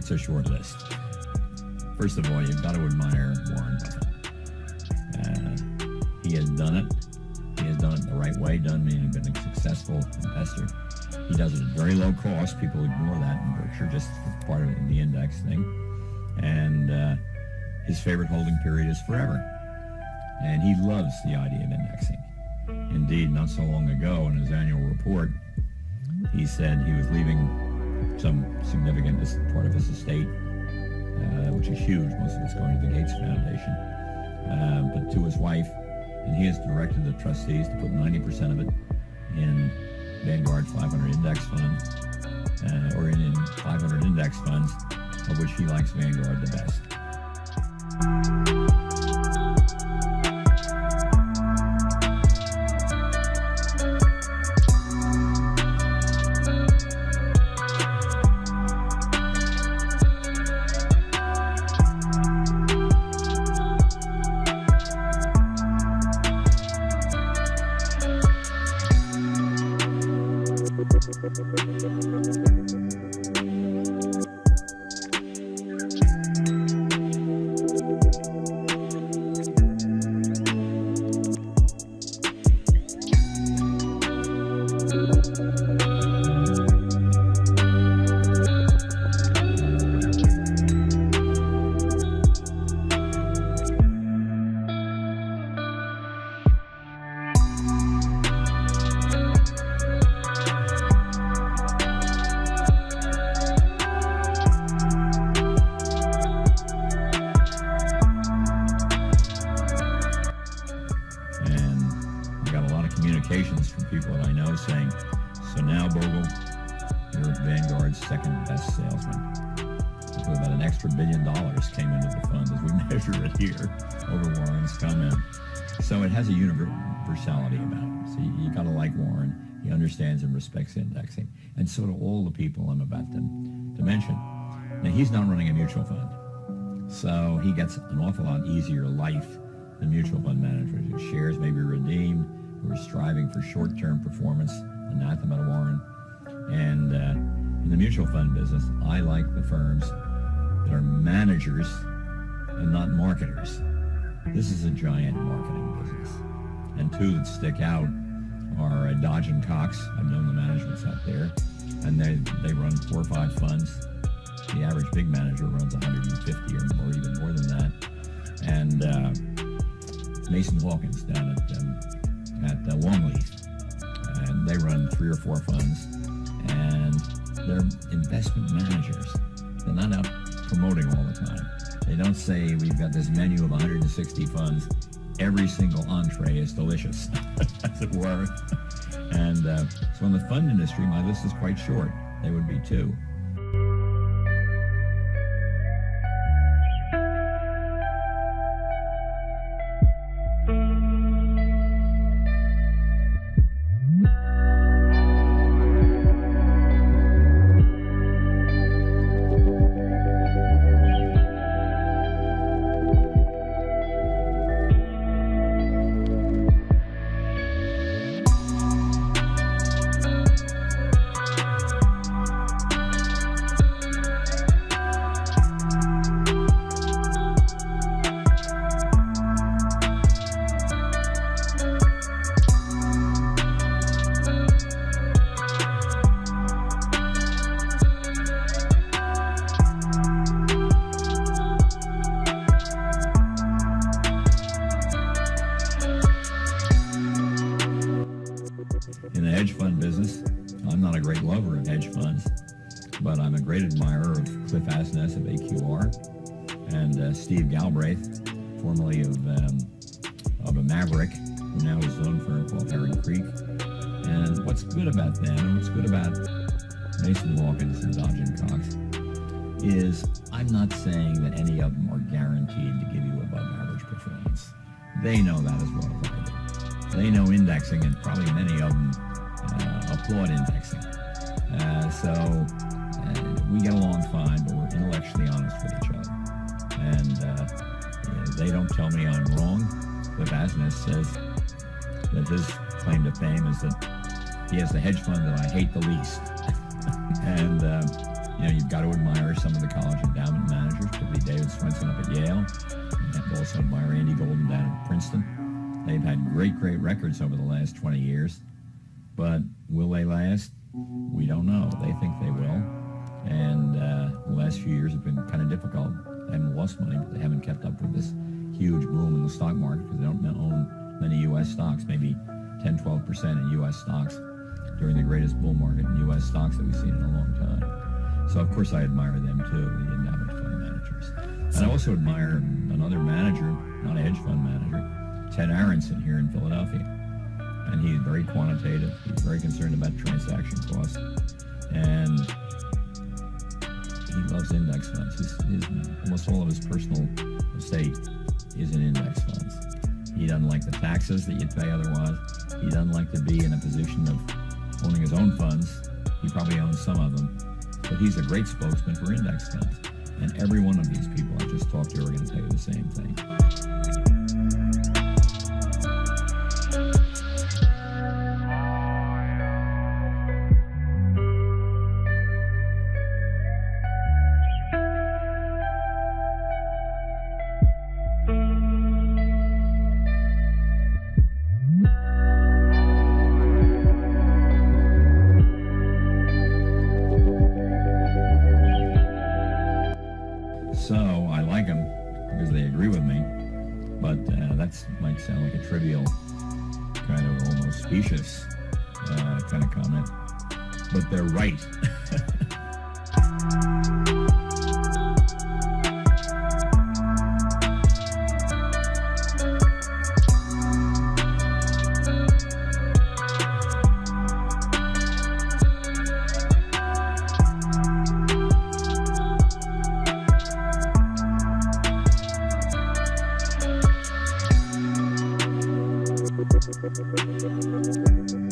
it's a short list. First of all, you've got to admire Warren Buffett. He has done it. He has done it the right way, meaning been a successful investor. He does it at very low cost. People ignore that in Berkshire, just part of it in the index thing. And his favorite holding period is forever. And he loves the idea of indexing. Indeed, not so long ago in his annual report, he said he was leaving some significant part of his estate, which is huge. Most of it's going to the Gates Foundation, but to his wife. And he has directed the trustees to put 90% of it in Vanguard 500 index fund, or in 500 index funds, of which he likes Vanguard the best. From people that I know saying, so now Bogle, you're Vanguard's second best salesman. So about an extra $1 billion came into the fund as we measure it here over Warren's comment. So it has a universality about it. So you got to like Warren. He understands and respects indexing. And so do all the people I'm about to mention. Now, he's not running a mutual fund. So he gets an awful lot easier life than mutual fund managers. His shares may be redeemed. We're striving for short-term performance, anathema to Warren. And in the mutual fund business, I like the firms that are managers and not marketers. This is a giant marketing business. And two that stick out are Dodge and Cox. I've known the managements out there. And they run 4 or 5 funds. The average big manager runs 150 or more, even more than that. And Mason Hawkins down at Longleaf, and they run 3 or 4 funds, and they're investment managers. They're not out promoting all the time. They don't say, we've got this menu of 160 funds, every single entree is delicious, as it were. And so in the fund industry, my list is quite short. They would be 2. In the hedge fund business, I'm not a great lover of hedge funds, but I'm a great admirer of Cliff Asness of AQR and Steve Galbraith, formerly of a Maverick, who now has his own firm called Heron Creek. And what's good about them, and what's good about Mason Hawkins and Dodge and Cox, is I'm not saying that any of them are guaranteed to give you above average performance. They know that as well as I do. They know indexing, and probably many of them applaud indexing. So we get along fine, but we're intellectually honest with each other. And they don't tell me I'm wrong. Cliff Asness says that his claim to fame is that he has the hedge fund that I hate the least. And you've got to admire some of the college endowment managers, particularly David Swenson up at Yale. You have to also admire Andy Golden down at Princeton. They've had great records over the last 20 years. But will they last? We don't know. They think they will. And the last few years have been kind of difficult. They haven't lost money, but they haven't kept up with this huge boom in the stock market because they don't own many U.S. stocks, maybe 10, 12% in U.S. stocks during the greatest bull market in U.S. stocks that we've seen in a long time. So, of course, I admire them, too, the endowment fund managers. And I also admire another manager, not a hedge fund manager, Ted Aronson here in Philadelphia. And he's very quantitative. He's very concerned about transaction costs. And he loves index funds. Almost all of his personal estate is in index funds. He doesn't like the taxes that you'd pay otherwise. He doesn't like to be in a position of owning his own funds. He probably owns some of them. But he's a great spokesman for index funds. And every one of these people I just talked to are going to tell you the same thing. So I like them because they agree with me, but that might sound like a trivial, kind of almost specious kind of comment, but they're right. Thank you.